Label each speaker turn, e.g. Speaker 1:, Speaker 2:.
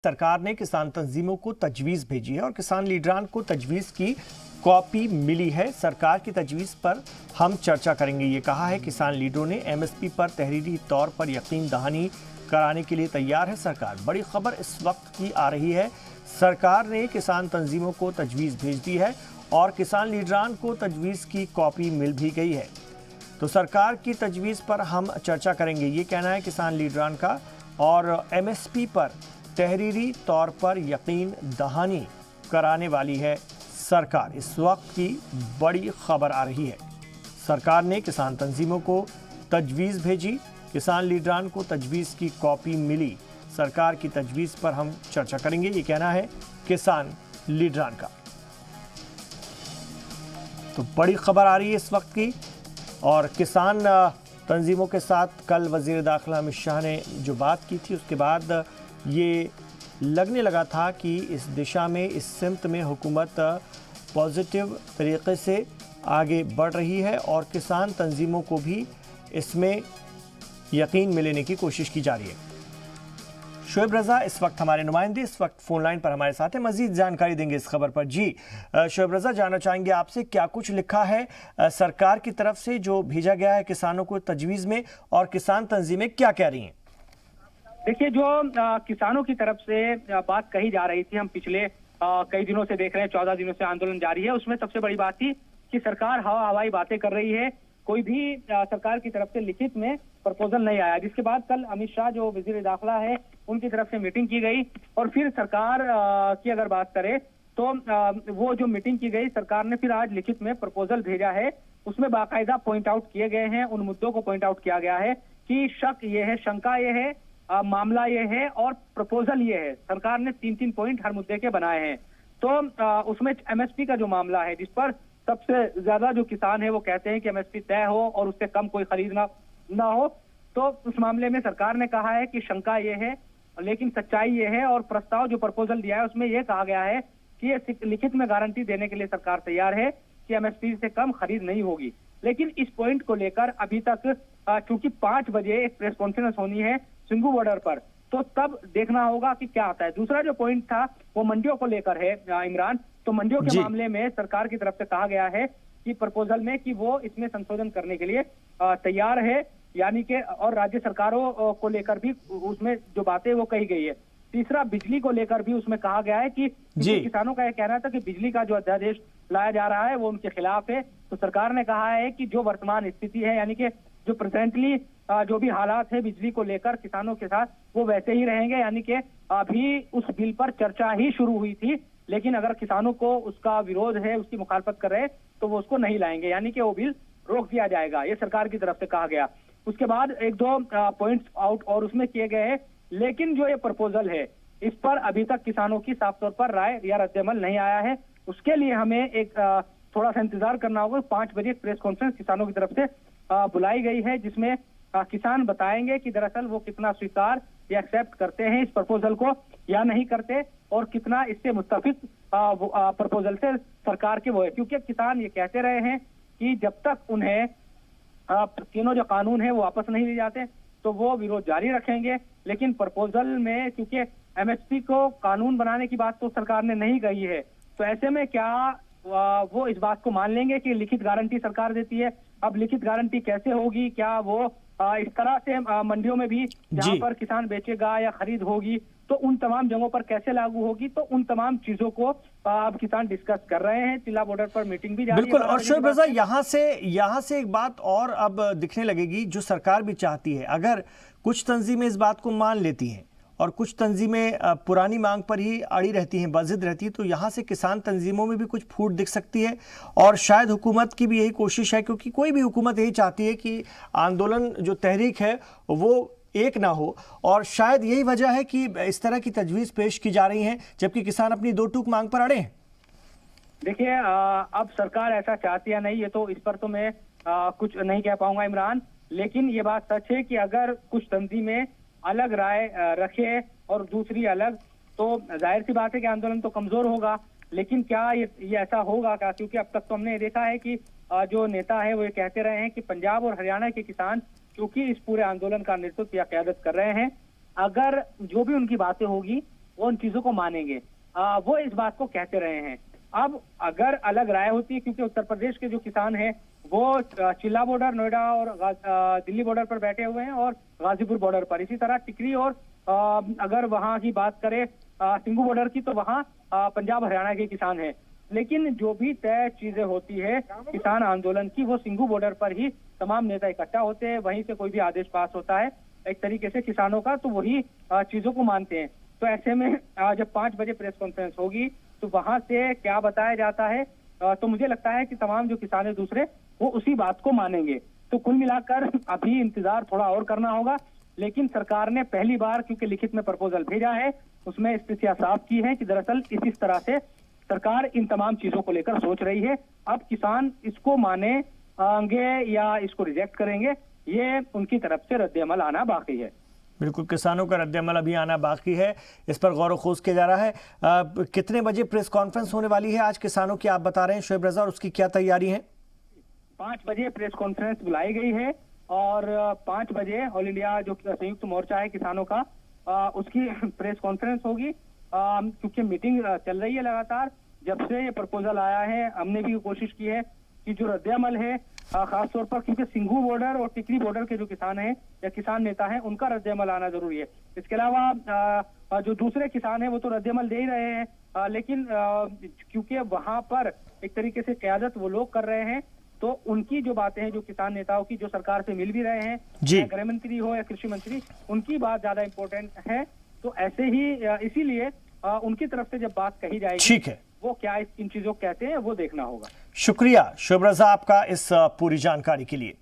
Speaker 1: सरकार ने किसान तंजीमों को तजवीज़ भेजी है और किसान लीडरान को तजवीज़ की कॉपी मिली है। सरकार की तजवीज़ पर हम चर्चा करेंगे, ये कहा है। किसान लीडरों ने एमएसपी पर तहरीरी तौर पर यकीन दहानी कराने के लिए तैयार है सरकार। बड़ी खबर इस वक्त की आ रही है, सरकार ने किसान तंजीमों को तजवीज़ भेज दी है और किसान लीडरान को तजवीज़ की कॉपी मिल भी गई है। तो सरकार की तजवीज़ पर हम चर्चा करेंगे, ये कहना है किसान लीडरान का। और एमएसपी पर तहरीरी तौर पर यकीन दहानी कराने वाली है सरकार। इस वक्त की बड़ी खबर आ रही है, सरकार ने किसान तंजीमों को तजवीज़ भेजी, किसान लीडरान को तजवीज़ की कॉपी मिली। सरकार की तजवीज़ पर हम चर्चा करेंगे, ये कहना है किसान लीडरान का। तो बड़ी खबर आ रही है इस वक्त की। और किसान तंजीमों के साथ कल वज़ीर दाखिला अमित शाह ने जो बात की थी, उसके बाद ये लगने लगा था कि इस दिशा में, इस सिमत में हुकूमत पॉजिटिव तरीके से आगे बढ़ रही है और किसान तंजीमों को भी इसमें यकीन में लेने की कोशिश की जा रही है। शोएब रजा इस वक्त हमारे नुमाइंदे इस वक्त फ़ोन लाइन पर हमारे साथ हैं, मज़ीद जानकारी देंगे इस खबर पर। जी शोएब रजा, जानना चाहेंगे आपसे क्या कुछ लिखा है सरकार की तरफ से जो भेजा गया है किसानों को तजवीज़ में, और किसान तंजीमें क्या कह रही हैं?
Speaker 2: देखिए, जो किसानों की तरफ से बात कही जा रही थी, हम पिछले कई दिनों से देख रहे हैं, 14 दिनों से आंदोलन जारी है। उसमें सबसे बड़ी बात थी कि सरकार हवाई बातें कर रही है, कोई भी सरकार की तरफ से लिखित में प्रपोजल नहीं आया। जिसके बाद कल अमित शाह जो वजीर दाखिला है, उनकी तरफ से मीटिंग की गई और फिर सरकार की अगर बात करें तो वो जो मीटिंग की गई, सरकार ने फिर आज लिखित में प्रपोजल भेजा है। उसमें बाकायदा पॉइंट आउट किए गए हैं, उन मुद्दों को पॉइंट आउट किया गया है कि शक ये है, शंका ये है, मामला ये है और प्रपोजल ये है। सरकार ने 3-3 पॉइंट हर मुद्दे के बनाए हैं। तो उसमें एमएसपी का जो मामला है, जिस पर सबसे ज्यादा जो किसान है वो कहते हैं कि एमएसपी तय हो और उससे कम कोई खरीद ना हो, तो उस मामले में सरकार ने कहा है कि शंका ये है, लेकिन सच्चाई ये है। और प्रस्ताव जो प्रपोजल दिया है उसमें यह कहा गया है कि ये लिखित में गारंटी देने के लिए सरकार तैयार है कि एमएसपी से कम खरीद नहीं होगी। लेकिन इस पॉइंट को लेकर अभी तक चूंकि 5 बजे एक प्रेस कॉन्फ्रेंस होनी है सिंघू बॉर्डर पर, तो तब देखना होगा कि क्या आता है। दूसरा जो पॉइंट था वो मंडियों को लेकर है इमरान। तो मंडियों के मामले में सरकार की तरफ से कहा गया है कि प्रपोजल में कि वो इसमें संशोधन करने के लिए तैयार है, यानी कि और राज्य सरकारों को लेकर भी उसमें जो बातें वो कही गई है। तीसरा, बिजली को लेकर भी उसमें कहा गया है कि किसानों का यह कहना था कि बिजली का जो अध्यादेश लाया जा रहा है वो उनके खिलाफ है। तो सरकार ने कहा है कि जो वर्तमान स्थिति है, यानी कि जो प्रेजेंटली जो भी हालात है बिजली को लेकर किसानों के साथ, वो वैसे ही रहेंगे। यानी कि अभी उस बिल पर चर्चा ही शुरू हुई थी, लेकिन अगर किसानों को उसका विरोध है, उसकी मुखालफत कर रहे हैं, तो वो उसको नहीं लाएंगे, यानी कि वो बिल रोक दिया जाएगा, ये सरकार की तरफ से कहा गया। उसके बाद 1-2 पॉइंट्स आउट और उसमें किए गए हैं। लेकिन जो ये प्रपोजल है, इस पर अभी तक किसानों की साफ तौर पर राय या रद्दअमल नहीं आया है। उसके लिए हमें एक थोड़ा सा इंतजार करना होगा। 5 बजे एक प्रेस कॉन्फ्रेंस किसानों की तरफ से बुलाई गई है, जिसमें किसान बताएंगे कि दरअसल वो कितना स्वीकार या एक्सेप्ट करते हैं इस प्रपोजल को या नहीं करते, और कितना इससे मुत्तफिक प्रपोजल से सरकार के वो है। क्योंकि किसान ये कहते रहे हैं कि जब तक उन्हें तीनों जो कानून है वो वापस नहीं लिए जाते तो वो विरोध जारी रखेंगे। लेकिन प्रपोजल में क्योंकि एमएसपी को कानून बनाने की बात तो सरकार ने नहीं कही है, तो ऐसे में क्या वो इस बात को मान लेंगे कि लिखित गारंटी सरकार देती है? अब लिखित गारंटी कैसे होगी? क्या वो इस तरह से मंडियों में भी जहां पर किसान बेचेगा या खरीद होगी तो उन तमाम जगहों पर कैसे लागू होगी? तो उन तमाम चीजों को अब किसान डिस्कस कर रहे हैं। जिला बॉर्डर पर मीटिंग भी जारी है।
Speaker 1: बिल्कुल। और शोएब रजा, यहाँ से एक बात और अब दिखने लगेगी, जो सरकार भी चाहती है। अगर कुछ तंजीमें इस बात को मान लेती हैं और कुछ तंजीमें पुरानी मांग पर ही अड़ी रहती हैं, बाजिद रहती है, तो यहाँ से किसान तंजीमों में भी कुछ फूट दिख सकती है। और शायद हुकूमत की भी यही कोशिश है, क्योंकि कोई भी हुकूमत यही चाहती है कि आंदोलन जो तहरीक है वो एक ना हो, और शायद यही वजह है कि इस तरह की तजवीज़ पेश की जा रही हैं, जबकि किसान अपनी 2 टूक मांग पर अड़े हैं।
Speaker 2: देखिए, अब सरकार ऐसा चाहती है नहीं, ये तो इस पर तो मैं कुछ नहीं कह पाऊंगा इमरान। लेकिन ये बात सच है कि अगर कुछ तंजीमें अलग राय रखे और दूसरी अलग, तो जाहिर सी बात है कि आंदोलन तो कमजोर होगा। लेकिन क्या ये ऐसा होगा क्या? क्योंकि अब तक तो हमने देखा है कि जो नेता है वो ये कहते रहे हैं कि पंजाब और हरियाणा के किसान क्योंकि इस पूरे आंदोलन का नेतृत्व या क़यादत कर रहे हैं, अगर जो भी उनकी बातें होगी वो उन चीजों को मानेंगे। वो इस बात को कहते रहे हैं। अब अगर अलग राय होती है, क्योंकि उत्तर प्रदेश के जो किसान हैं वो चिल्ला बॉर्डर, नोएडा और दिल्ली बॉर्डर पर बैठे हुए हैं और गाजीपुर बॉर्डर पर, इसी तरह टिकरी और अगर वहां की बात करें सिंघू बॉर्डर की, तो वहां पंजाब हरियाणा के किसान हैं। लेकिन जो भी तय चीजें होती है किसान आंदोलन की, वो सिंघू बॉर्डर पर ही तमाम नेता इकट्ठा होते हैं, वहीं से कोई भी आदेश पास होता है एक तरीके से किसानों का, तो वही चीजों को मानते हैं। तो ऐसे में जब 5 बजे प्रेस कॉन्फ्रेंस होगी तो वहां से क्या बताया जाता है, तो मुझे लगता है कि तमाम जो किसान है दूसरे, वो उसी बात को मानेंगे। तो कुल मिलाकर अभी इंतजार थोड़ा और करना होगा, लेकिन सरकार ने पहली बार क्योंकि लिखित में प्रपोजल भेजा है, उसमें स्थितियां साफ की है कि दरअसल इस तरह से सरकार इन तमाम चीजों को लेकर सोच रही है। अब किसान इसको मानेंगे या इसको रिजेक्ट करेंगे, ये उनकी तरफ से रद्द-ए-अमल आना बाकी है।
Speaker 1: बिल्कुल, किसानों का रद्द-ए-अमल अभी आना बाकी है, इस पर गौर खोज किया जा रहा है। कितने बजे प्रेस कॉन्फ्रेंस होने वाली है आज किसानों की, आप बता रहे हैं शोएब रजा, और उसकी क्या तैयारी है?
Speaker 2: 5 बजे प्रेस कॉन्फ्रेंस बुलाई गई है और 5 बजे ऑल इंडिया जो संयुक्त मोर्चा है किसानों का, उसकी प्रेस कॉन्फ्रेंस होगी। क्योंकि मीटिंग चल रही है लगातार, जब से ये प्रपोजल आया है हमने भी कोशिश की है कि जो रद्द-ए-अमल है खासतौर पर, क्योंकि सिंघू बॉर्डर और टिकरी बॉर्डर के जो किसान हैं या किसान नेता हैं उनका रद्द-ए-अमल आना जरूरी है। इसके अलावा जो दूसरे किसान हैं वो तो रद्द-ए-अमल दे ही रहे हैं, लेकिन क्योंकि वहां पर एक तरीके से क़यादत वो लोग कर रहे हैं, तो उनकी जो बातें हैं, जो किसान नेताओं की, जो सरकार से मिल भी रहे हैं, या गृह मंत्री हो या कृषि मंत्री, उनकी बात ज्यादा इंपॉर्टेंट है। तो ऐसे ही इसीलिए उनकी तरफ से जब बात कही जाएगी,
Speaker 1: ठीक है,
Speaker 2: वो क्या इन चीजों को कहते हैं वो देखना होगा।
Speaker 1: शुक्रिया शोएब रजा आपका इस पूरी जानकारी के लिए।